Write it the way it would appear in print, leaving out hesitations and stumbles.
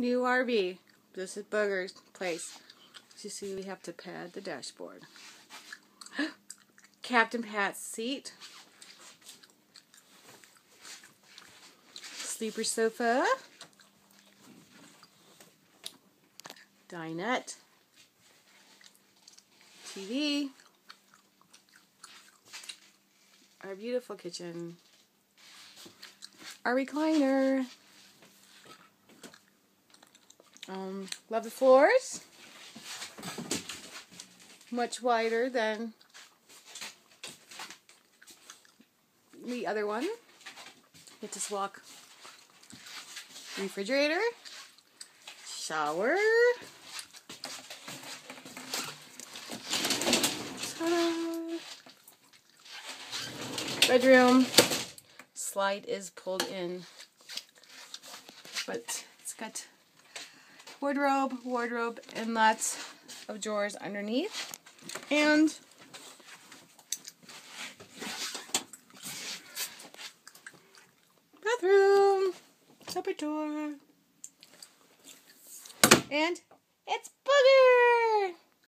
New RV. This is Booger's place. As you see, we have to pad the dashboard. Captain Pat's seat. Sleeper sofa. Dinette. TV. Our beautiful kitchen. Our recliner. Love the floors. Much wider than the other one. Get to walk. Refrigerator. Shower. Ta-da! Bedroom. Slide is pulled in, but it's got wardrobe, and lots of drawers underneath, and bathroom, separate door, and it's Booger!